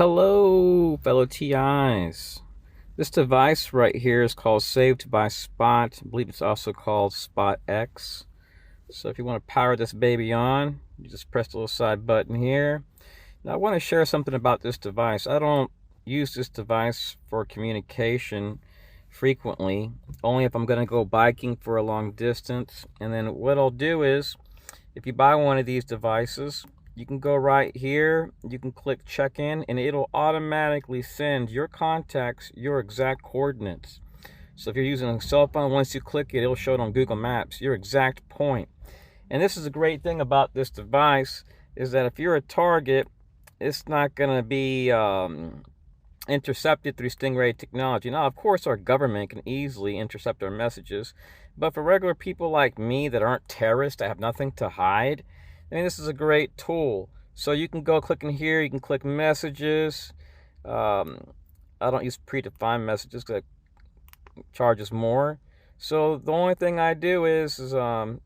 Hello, fellow TIs. This device right here is called Saved by Spot. I believe it's also called Spot X. So if you want to power this baby on, you just press the little side button here. Now I want to share something about this device. I don't use this device for communication frequently, only if I'm going to go biking for a long distance. And then what I'll do is, if you buy one of these devices, you can go right here, you can click check in, and it'll automatically send your contacts your exact coordinates. So if you're using a cell phone, once you click it, it'll show it on Google Maps, your exact point. And this is a great thing about this device, is that if you're a target, it's not going to be intercepted through Stingray technology. Now, of course, our government can easily intercept our messages, but for regular people like me that aren't terrorists, that have nothing to hide, I mean, this is a great tool. So you can go click in here, you can click messages. I don't use predefined messages because it charges more. So the only thing I do is do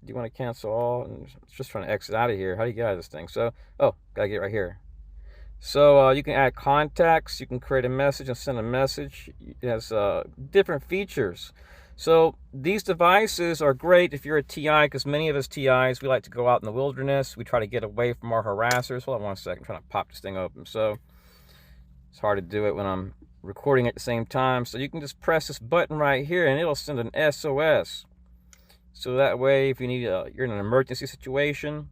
you want to cancel all? I'm just trying to exit out of here. How do you get out of this thing? So, gotta get right here. So you can add contacts, you can create a message and send a message. It has different features. So these devices are great if you're a TI, because many of us TIs, we like to go out in the wilderness. We try to get away from our harassers. Hold on one second, I'm trying to pop this thing open. So it's hard to do it when I'm recording at the same time. So you can just press this button right here and it'll send an SOS. So that way, if you need, you're in an emergency situation,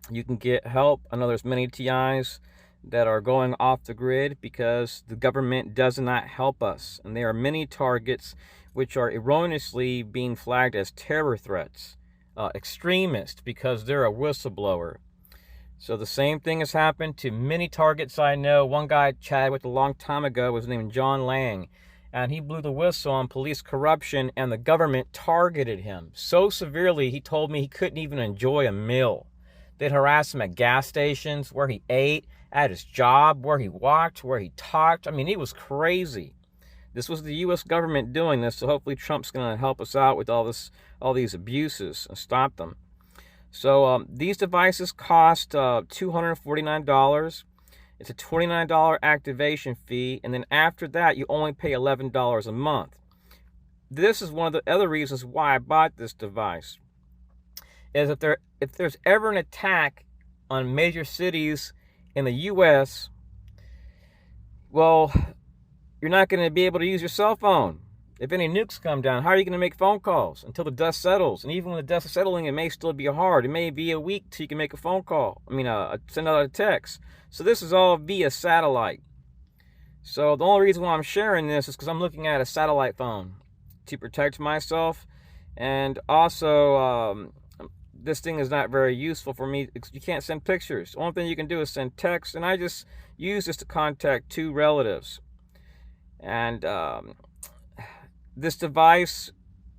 you can get help. I know there's many TIs that are going off the grid because the government does not help us. And there are many targets which are erroneously being flagged as terror threats, extremists, because they're a whistleblower. So the same thing has happened to many targets I know. One guy I chatted with a long time ago was named John Lang, and he blew the whistle on police corruption, and the government targeted him so severely he told me he couldn't even enjoy a meal. They'd harass him at gas stations, where he ate, at his job, where he walked, where he talked. I mean, it was crazy. This was the U.S. government doing this, so hopefully Trump's going to help us out with all these abuses and stop them. So these devices cost $249. It's a $29 activation fee, and then after that, you only pay $11 a month. This is one of the other reasons why I bought this device. Is if there's ever an attack on major cities in the U.S., well, you're not going to be able to use your cell phone. If any nukes come down, how are you going to make phone calls until the dust settles? And even when the dust is settling, it may still be hard. It may be a week till you can make a phone call. Send out a text. So this is all via satellite. So the only reason why I'm sharing this is because I'm looking at a satellite phone to protect myself. And also, this thing is not very useful for me. You can't send pictures. The only thing you can do is send text. And I just use this to contact 2 relatives. And this device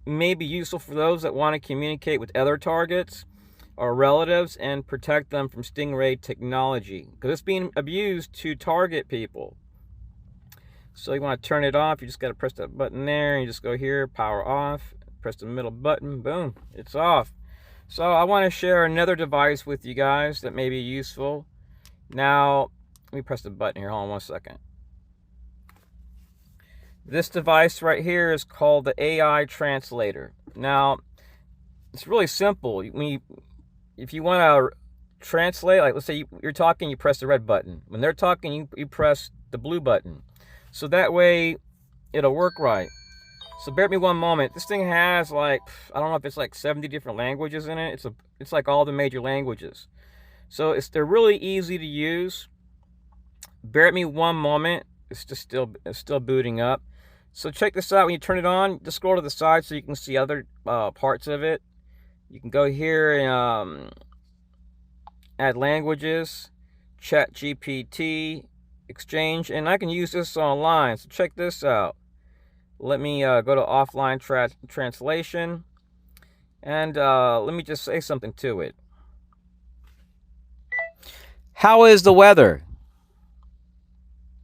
may be useful for those that want to communicate with other targets or relatives and protect them from Stingray technology, because it's being abused to target people. So you want to turn it off, you just got to press that button there, and you just go here, power off, press the middle button, boom, it's off. So I want to share another device with you guys that may be useful. Now, let me press the button here, hold on one second. This device right here is called the AI translator. Now, it's really simple. If you want to translate, like let's say you're talking, you press the red button. When they're talking, you press the blue button. So that way, it'll work right. So bear with me one moment. This thing has I don't know if it's like 70 different languages in it. It's like all the major languages. So they're really easy to use. Bear with me one moment. It's still booting up. So check this out. When you turn it on, just scroll to the side so you can see other parts of it. You can go here and add languages, chat GPT, exchange, and I can use this online. So check this out. Let me go to offline translation, and let me just say something to it. How is the weather?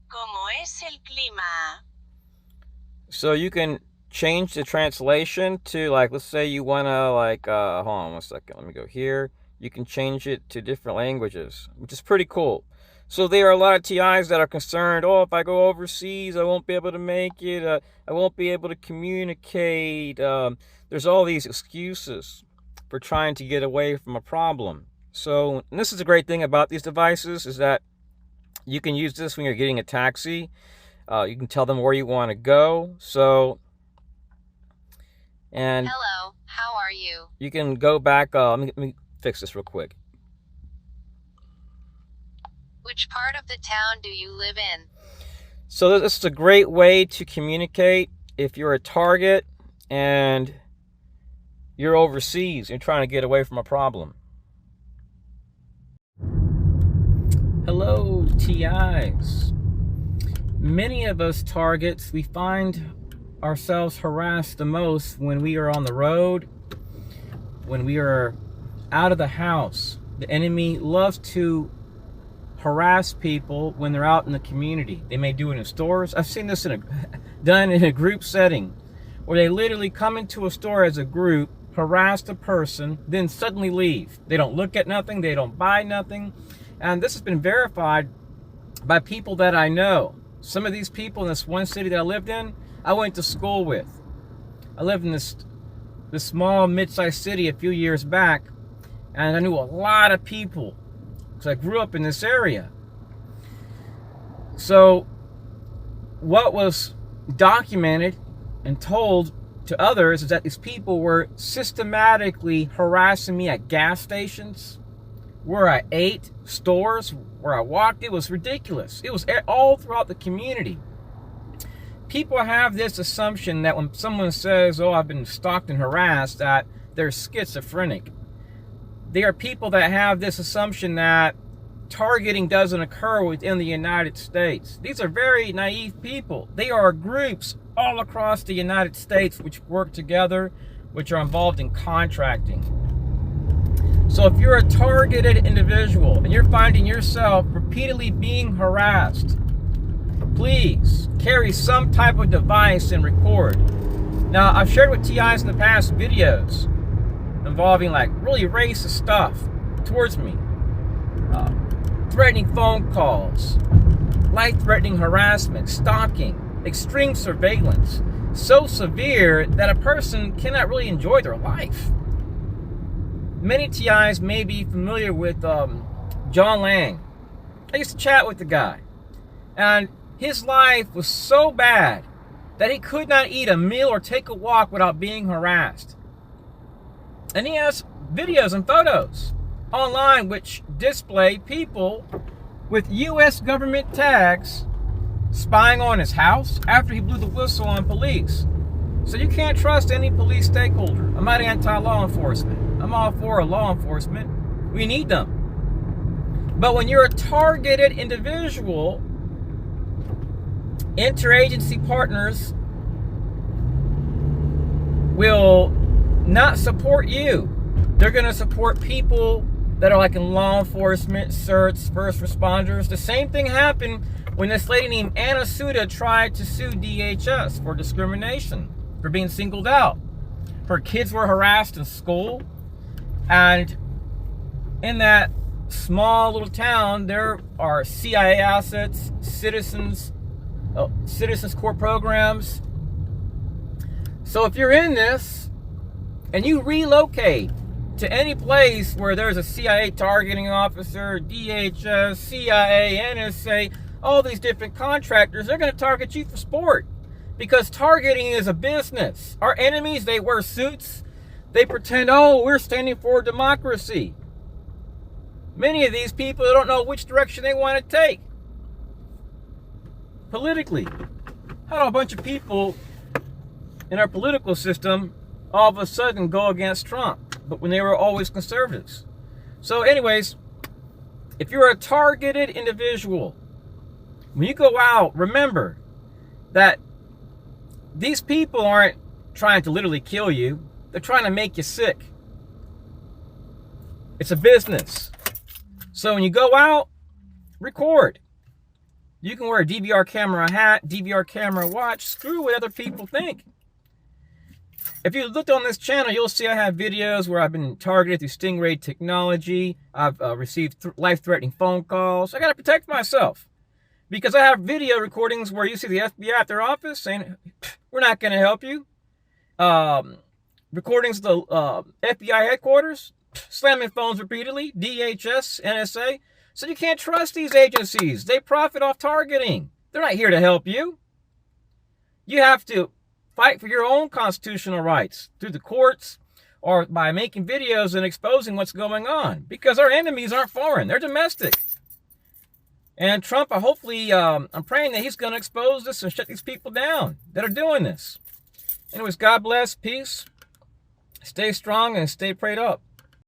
¿Cómo es el clima? So you can change the translation to, let's say you want to, hold on one second, let me go here. You can change it to different languages, which is pretty cool. So there are a lot of TIs that are concerned, oh, if I go overseas, I won't be able to make it. I won't be able to communicate. There's all these excuses for trying to get away from a problem. So and this is the great thing about these devices is that you can use this when you're getting a taxi. You can tell them where you want to go. And Hello, how are you? you can go back. Let me fix this real quick. Which part of the town do you live in? So this is a great way to communicate if you're a target and you're overseas and trying to get away from a problem. Hello, TIs. Many of us targets, we find ourselves harassed the most when we are on the road, when we are out of the house. The enemy loves to harass people when they're out in the community. They may do it in stores. I've seen this done in a group setting where they literally come into a store as a group, harass the person, then suddenly leave. They don't look at nothing. They don't buy nothing. And this has been verified by people that I know. Some of these people in this one city that I lived in, I went to school with. I lived in this small mid-sized city a few years back, and I knew a lot of people because I grew up in this area. So what was documented and told to others is that these people were systematically harassing me at gas stations, where I ate, stores, where I walked. It was ridiculous. It was all throughout the community. People have this assumption that when someone says, oh, I've been stalked and harassed, that they're schizophrenic. There are people that have this assumption that targeting doesn't occur within the United States. These are very naive people. They are groups all across the United States which work together, which are involved in contracting. So if you're a targeted individual and you're finding yourself repeatedly being harassed, please carry some type of device and record. Now, I've shared with TIs in the past videos involving like really racist stuff towards me. Threatening phone calls, life-threatening harassment, stalking, extreme surveillance, so severe that a person cannot really enjoy their life. Many TIs may be familiar with John Lang. I used to chat with the guy, and his life was so bad that he could not eat a meal or take a walk without being harassed. And he has videos and photos online which display people with U.S. government tags spying on his house after he blew the whistle on police. So you can't trust any police stakeholder. I'm not anti-law enforcement. I'm all for law enforcement. We need them. But when you're a targeted individual, interagency partners will not support you. They're going to support people that are like in law enforcement, certs, first responders. The same thing happened when this lady named Anna Suda tried to sue DHS for discrimination, for being singled out. Her kids were harassed in school, and in that small little town, there are CIA assets, citizens court programs. So if you're in this and you relocate to any place where there's a CIA targeting officer, DHS, CIA, NSA, all these different contractors, they're going to target you for sport, because targeting is a business. Our enemies, they wear suits. They pretend, oh, we're standing for democracy. Many of these people don't know which direction they want to take politically. How do a bunch of people in our political system all of a sudden go against Trump, but when they were always conservatives? So anyways, if you're a targeted individual, when you go out, remember that these people aren't trying to literally kill you. They're trying to make you sick. It's a business. So when you go out, record. You can wear a DVR camera hat, DVR camera watch. Screw what other people think. If you looked on this channel, you'll see I have videos where I've been targeted through stingray technology. I've received life-threatening phone calls. I got to protect myself because I have video recordings where you see the FBI at their office saying, we're not going to help you. Recordings of the FBI headquarters, slamming phones repeatedly, DHS, NSA. So you can't trust these agencies. They profit off targeting. They're not here to help you. You have to fight for your own constitutional rights through the courts or by making videos and exposing what's going on, because our enemies aren't foreign, they're domestic. And Trump, hopefully, I'm praying that he's going to expose this and shut these people down that are doing this. Anyways, God bless, peace, stay strong, and stay prayed up.